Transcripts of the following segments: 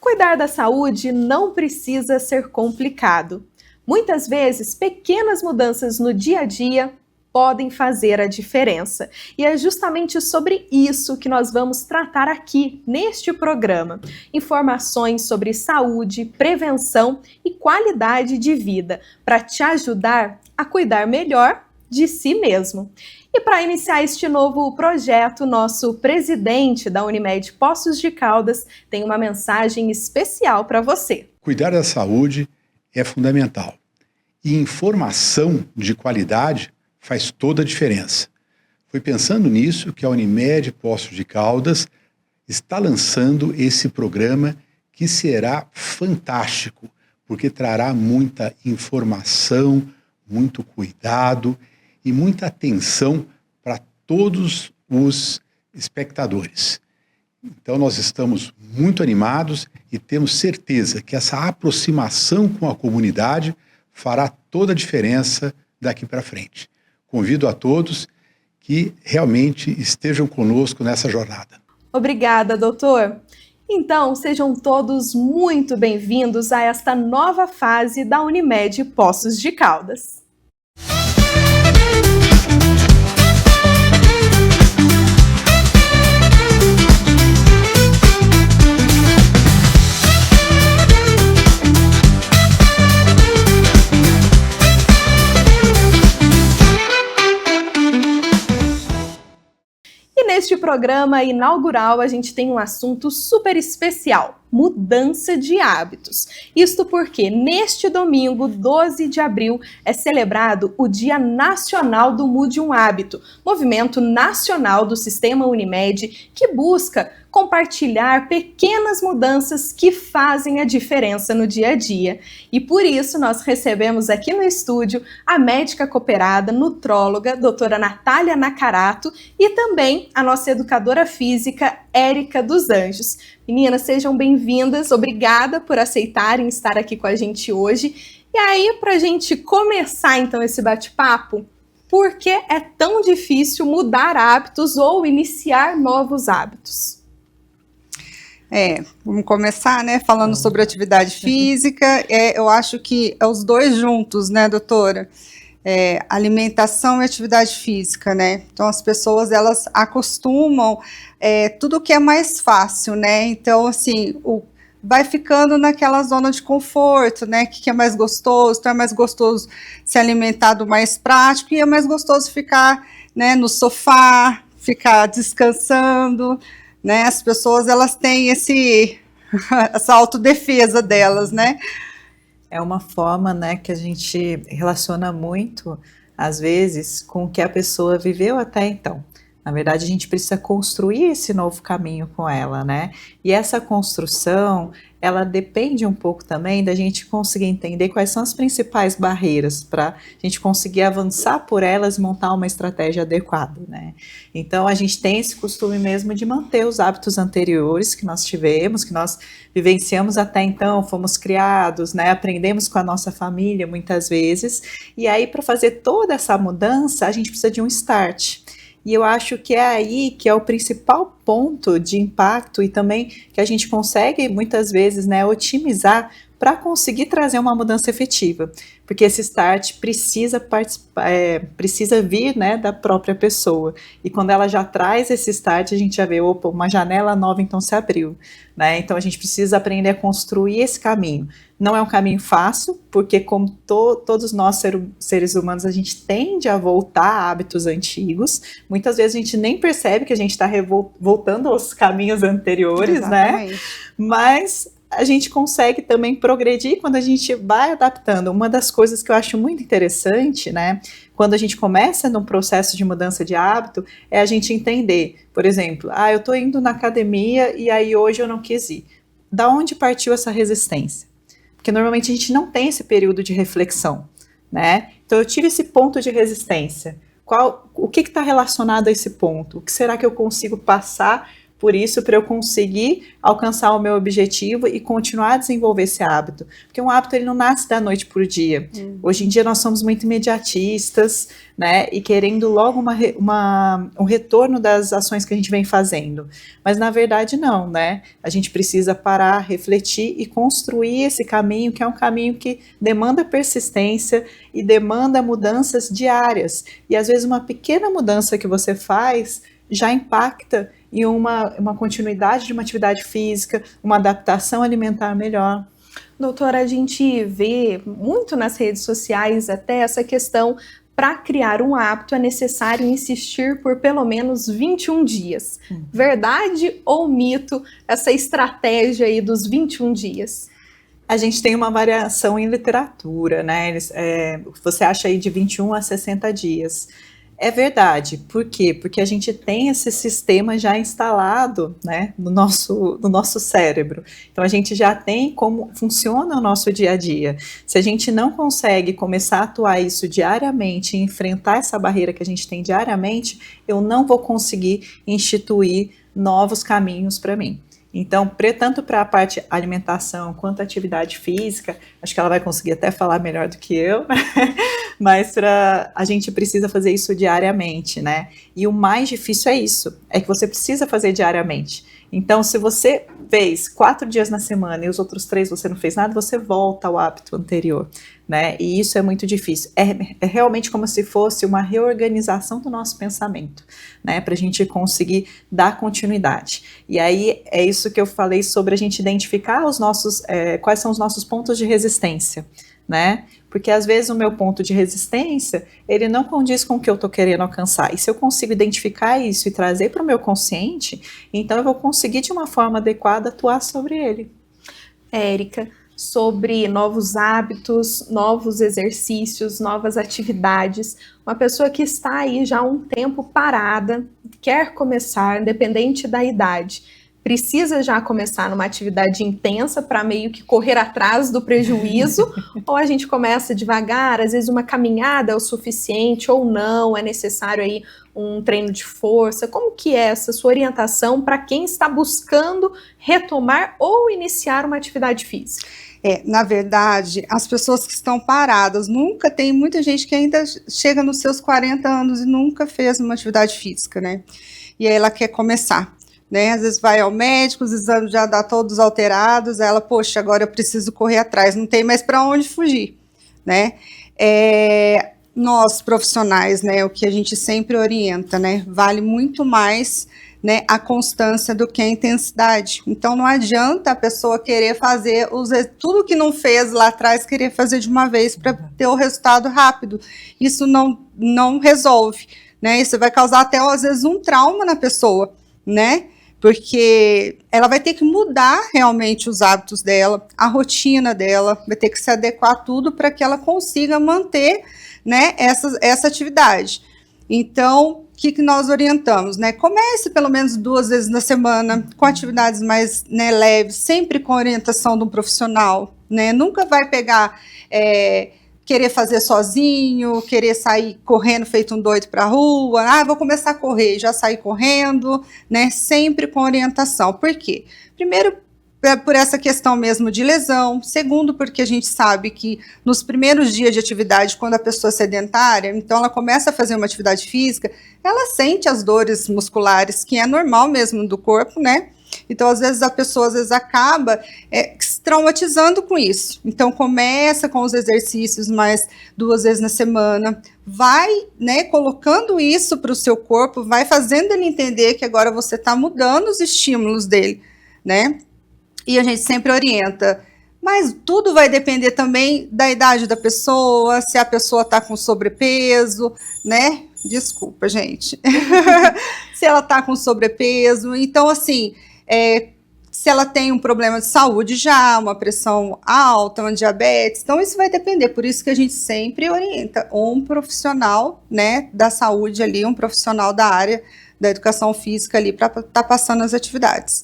Cuidar da saúde não precisa ser complicado. Muitas vezes, pequenas mudanças no dia a dia podem fazer a diferença. E é justamente sobre isso que nós vamos tratar aqui neste programa. Informações sobre saúde, prevenção e qualidade de vida para te ajudar a cuidar melhor de si mesmo. E para iniciar este novo projeto, nosso presidente da Unimed Poços de Caldas tem uma mensagem especial para você. Cuidar da saúde é fundamental. E informação de qualidade faz toda a diferença. Foi pensando nisso que a Unimed Poços de Caldas está lançando esse programa que será fantástico, porque trará muita informação, muito cuidado e muita atenção para todos os espectadores. Então nós estamos muito animados e temos certeza que essa aproximação com a comunidade fará toda a diferença daqui para frente. Convido a todos que realmente estejam conosco nessa jornada. Obrigada, doutor. Então, sejam todos muito bem-vindos a esta nova fase da Unimed Poços de Caldas. Neste programa inaugural, a gente tem um assunto super especial: mudança de hábitos. Isto porque neste domingo, 12 de abril, é celebrado o Dia Nacional do Mude um Hábito, movimento nacional do Sistema Unimed que busca compartilhar pequenas mudanças que fazem a diferença no dia a dia. E por isso nós recebemos aqui no estúdio a médica cooperada, nutróloga, doutora Natália Nakarato, e também a nossa educadora física, Érica dos Anjos. Meninas, sejam bem-vindas, obrigada por aceitarem estar aqui com a gente hoje. E aí, para a gente começar então esse bate-papo, por que é tão difícil mudar hábitos ou iniciar novos hábitos? Vamos começar, né, falando sobre atividade física. Eu acho que é os dois juntos, né, doutora? Alimentação e atividade física, né? Então as pessoas, elas acostumam tudo que é mais fácil, né? Então, assim, vai ficando naquela zona de conforto, né? Que é mais gostoso, então é mais gostoso se alimentar do mais prático e é mais gostoso ficar, né, no sofá, ficar descansando, né? As pessoas, elas têm essa autodefesa delas, né? É uma forma, né, que a gente relaciona muito, às vezes, com o que a pessoa viveu até então. Na verdade, a gente precisa construir esse novo caminho com ela, né? E essa construção, ela depende um pouco também da gente conseguir entender quais são as principais barreiras para a gente conseguir avançar por elas e montar uma estratégia adequada, né? Então, a gente tem esse costume mesmo de manter os hábitos anteriores que nós tivemos, que nós vivenciamos até então, fomos criados, né? Aprendemos com a nossa família muitas vezes. E aí, para fazer toda essa mudança, a gente precisa de um start. E eu acho que é aí que é o principal ponto de impacto e também que a gente consegue muitas vezes, né, otimizar para conseguir trazer uma mudança efetiva, porque esse start precisa vir, né, da própria pessoa, e quando ela já traz esse start, a gente já vê, opa, uma janela nova então se abriu, né? Então a gente precisa aprender a construir esse caminho. Não é um caminho fácil, porque como todos nós seres humanos, a gente tende a voltar a hábitos antigos, muitas vezes a gente nem percebe que a gente está voltando aos caminhos anteriores, exatamente, né? Mas a gente consegue também progredir quando a gente vai adaptando. Uma das coisas que eu acho muito interessante, né, quando a gente começa num processo de mudança de hábito, é a gente entender, por exemplo, eu tô indo na academia e aí hoje eu não quis ir. Da onde partiu essa resistência? Porque normalmente a gente não tem esse período de reflexão, né? Então eu tive esse ponto de resistência. O que está relacionado a esse ponto? O que será que eu consigo passar por isso, para eu conseguir alcançar o meu objetivo e continuar a desenvolver esse hábito. Porque um hábito, ele não nasce da noite para o dia. Hoje em dia, nós somos muito imediatistas, né, e querendo logo um retorno das ações que a gente vem fazendo. Mas, na verdade, não, né? A gente precisa parar, refletir e construir esse caminho, que é um caminho que demanda persistência e demanda mudanças diárias. E, às vezes, uma pequena mudança que você faz já impacta em uma continuidade de uma atividade física, uma adaptação alimentar melhor. Doutora, a gente vê muito nas redes sociais até essa questão: para criar um hábito é necessário insistir por pelo menos 21 dias. Verdade ou mito essa estratégia aí dos 21 dias? A gente tem uma variação em literatura, né? Você acha aí de 21 a 60 dias. É verdade. Por quê? Porque a gente tem esse sistema já instalado, né, no nosso cérebro. Então, a gente já tem como funciona o nosso dia a dia. Se a gente não consegue começar a atuar isso diariamente, enfrentar essa barreira que a gente tem diariamente, eu não vou conseguir instituir novos caminhos para mim. Então, tanto para a parte alimentação quanto atividade física, acho que ela vai conseguir até falar melhor do que eu, né? Mas a gente precisa fazer isso diariamente, né? E o mais difícil é isso, é que você precisa fazer diariamente. Então, se você fez 4 dias na semana e os outros 3 você não fez nada, você volta ao hábito anterior, né? E isso é muito difícil. É realmente como se fosse uma reorganização do nosso pensamento, né? Para a gente conseguir dar continuidade. E aí é isso que eu falei sobre a gente identificar quais são os nossos pontos de resistência, né? Porque às vezes o meu ponto de resistência, ele não condiz com o que eu estou querendo alcançar. E se eu consigo identificar isso e trazer para o meu consciente, então eu vou conseguir de uma forma adequada atuar sobre ele. Érica, sobre novos hábitos, novos exercícios, novas atividades, uma pessoa que está aí já há um tempo parada, quer começar, independente da idade, precisa já começar numa atividade intensa para meio que correr atrás do prejuízo, ou a gente começa devagar, às vezes uma caminhada é o suficiente ou não, é necessário aí um treino de força? Como que é essa sua orientação para quem está buscando retomar ou iniciar uma atividade física? Na verdade, as pessoas que estão paradas, tem muita gente que ainda chega nos seus 40 anos e nunca fez uma atividade física, né? E aí ela quer começar. Né, às vezes vai ao médico, os exames já dá todos alterados, ela, poxa, agora eu preciso correr atrás, não tem mais para onde fugir, né? Nós profissionais, né, o que a gente sempre orienta, né, vale muito mais, né, a constância do que a intensidade. Então não adianta a pessoa querer fazer tudo que não fez lá atrás, querer fazer de uma vez para ter o resultado rápido. Isso não resolve, né? Isso vai causar até às vezes um trauma na pessoa, né? Porque ela vai ter que mudar realmente os hábitos dela, a rotina dela, vai ter que se adequar a tudo para que ela consiga manter, né, essa atividade. Então, o que nós orientamos, né? Comece pelo menos 2 vezes na semana, com atividades mais, né, leves, sempre com orientação de um profissional, né? Nunca vai pegar... querer fazer sozinho, querer sair correndo feito um doido para a rua, vou começar a correr, já sair correndo, né, sempre com orientação. Por quê? Primeiro, por essa questão mesmo de lesão. Segundo, porque a gente sabe que nos primeiros dias de atividade, quando a pessoa é sedentária, então ela começa a fazer uma atividade física, ela sente as dores musculares, que é normal mesmo do corpo, né? Então, às vezes, a pessoa acaba se traumatizando com isso. Então, começa com os exercícios mais 2 vezes na semana, vai, né, colocando isso para o seu corpo, vai fazendo ele entender que agora você está mudando os estímulos dele, né? E a gente sempre orienta. Mas tudo vai depender também da idade da pessoa, se a pessoa está com sobrepeso, né? Desculpa, gente. Se ela está com sobrepeso. Então, assim... se ela tem um problema de saúde já, uma pressão alta, uma diabetes, então isso vai depender, por isso que a gente sempre orienta um profissional, né, da saúde ali, um profissional da área da educação física ali para estar passando as atividades.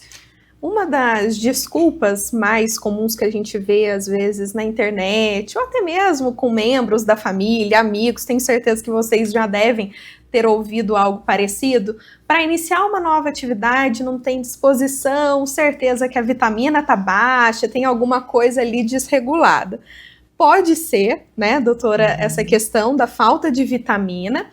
Uma das desculpas mais comuns que a gente vê, às vezes, na internet, ou até mesmo com membros da família, amigos, tenho certeza que vocês já devem ter ouvido algo parecido, para iniciar uma nova atividade, não tem disposição, certeza que a vitamina está baixa, tem alguma coisa ali desregulada. Pode ser, né, doutora, essa questão da falta de vitamina,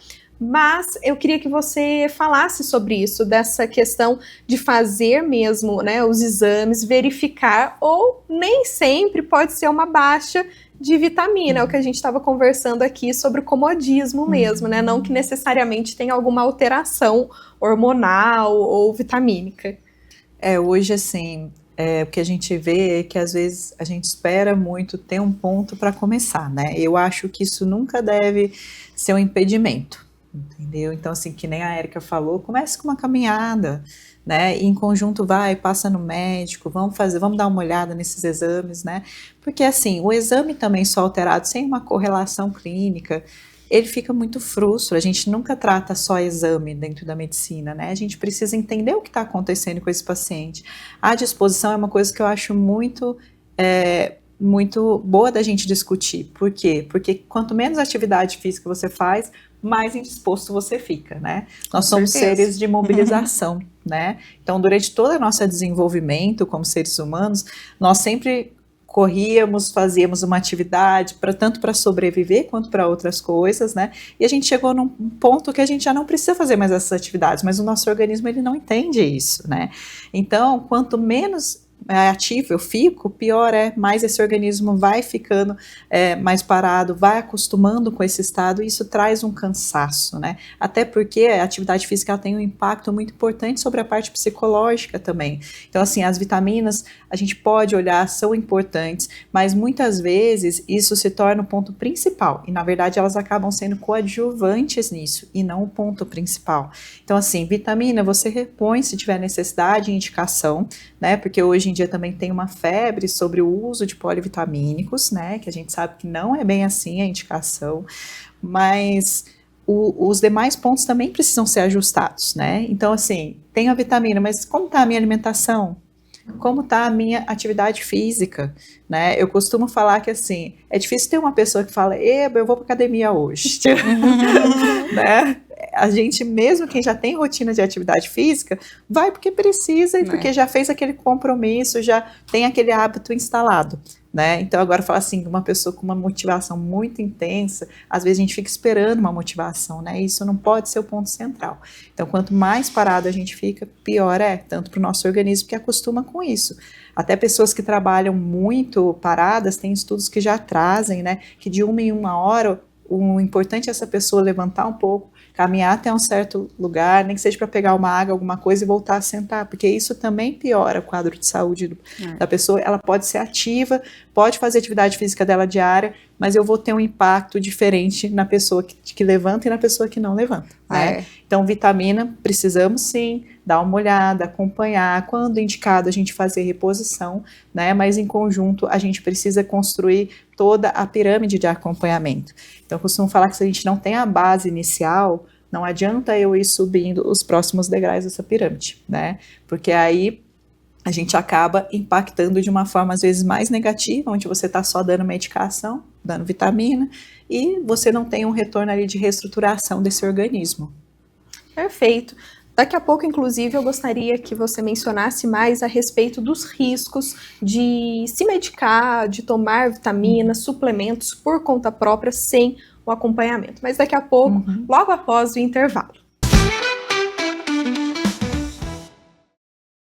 mas eu queria que você falasse sobre isso, dessa questão de fazer mesmo, né, os exames, verificar, ou nem sempre pode ser uma baixa de vitamina, é o que a gente estava conversando aqui sobre o comodismo mesmo, né, não que necessariamente tenha alguma alteração hormonal ou vitamínica. Hoje, assim, o que a gente vê é que às vezes a gente espera muito ter um ponto para começar, né? Eu acho que isso nunca deve ser um impedimento. Entendeu? Então, assim, que nem a Érica falou, comece com uma caminhada, né? E em conjunto passa no médico, vamos dar uma olhada nesses exames, né? Porque, assim, o exame também só alterado sem uma correlação clínica, ele fica muito frustro. A gente nunca trata só exame dentro da medicina, né? A gente precisa entender o que está acontecendo com esse paciente. A disposição é uma coisa que eu acho muito boa da gente discutir. Por quê? Porque quanto menos atividade física você faz, mais indisposto você fica, né? Nós somos seres de mobilização, né? Então, durante todo o nosso desenvolvimento como seres humanos, nós sempre corríamos, fazíamos uma atividade, tanto para sobreviver quanto para outras coisas, né? E a gente chegou num ponto que a gente já não precisa fazer mais essas atividades, mas o nosso organismo, ele não entende isso, né? Então, quanto menos ativo eu fico, pior mais esse organismo vai ficando mais parado, vai acostumando com esse estado, e isso traz um cansaço, né? Até porque a atividade física ela tem um impacto muito importante sobre a parte psicológica também. Então, assim, as vitaminas a gente pode olhar, são importantes, mas muitas vezes isso se torna o ponto principal, e na verdade elas acabam sendo coadjuvantes nisso, e não o ponto principal. Então, assim, vitamina você repõe se tiver necessidade e indicação, né? Porque hoje em dia também tem uma febre sobre o uso de polivitamínicos, né, que a gente sabe que não é bem assim a indicação, mas os demais pontos também precisam ser ajustados, né? Então, assim, tenho a vitamina, mas como está a minha alimentação? Como está a minha atividade física, né? Eu costumo falar que, assim, é difícil ter uma pessoa que fala, eu vou para academia hoje, né? A gente, mesmo quem já tem rotina de atividade física, vai porque precisa e porque já fez aquele compromisso, já tem aquele hábito instalado, né? Então, agora falar assim, uma pessoa com uma motivação muito intensa, às vezes a gente fica esperando uma motivação, né? Isso não pode ser o ponto central. Então, quanto mais parado a gente fica, pior tanto para o nosso organismo que acostuma com isso. Até pessoas que trabalham muito paradas, tem estudos que já trazem, né? Que de 1 em 1 hora, o importante é essa pessoa levantar um pouco, caminhar até um certo lugar, nem que seja para pegar uma água, alguma coisa e voltar a sentar, porque isso também piora o quadro de saúde da pessoa. Ela pode ser ativa, pode fazer atividade física dela diária, mas eu vou ter um impacto diferente na pessoa que levanta e na pessoa que não levanta, né? Então, vitamina, precisamos sim dar uma olhada, acompanhar, quando indicado a gente fazer reposição, né? Mas em conjunto a gente precisa construir toda a pirâmide de acompanhamento. Então, eu costumo falar que se a gente não tem a base inicial, não adianta eu ir subindo os próximos degraus dessa pirâmide, né? Porque aí a gente acaba impactando de uma forma às vezes mais negativa, onde você está só dando medicação, dando vitamina, e você não tem um retorno ali de reestruturação desse organismo. Perfeito. Daqui a pouco, inclusive, eu gostaria que você mencionasse mais a respeito dos riscos de se medicar, de tomar vitaminas, suplementos por conta própria, sem o acompanhamento. Mas daqui a pouco, logo após o intervalo.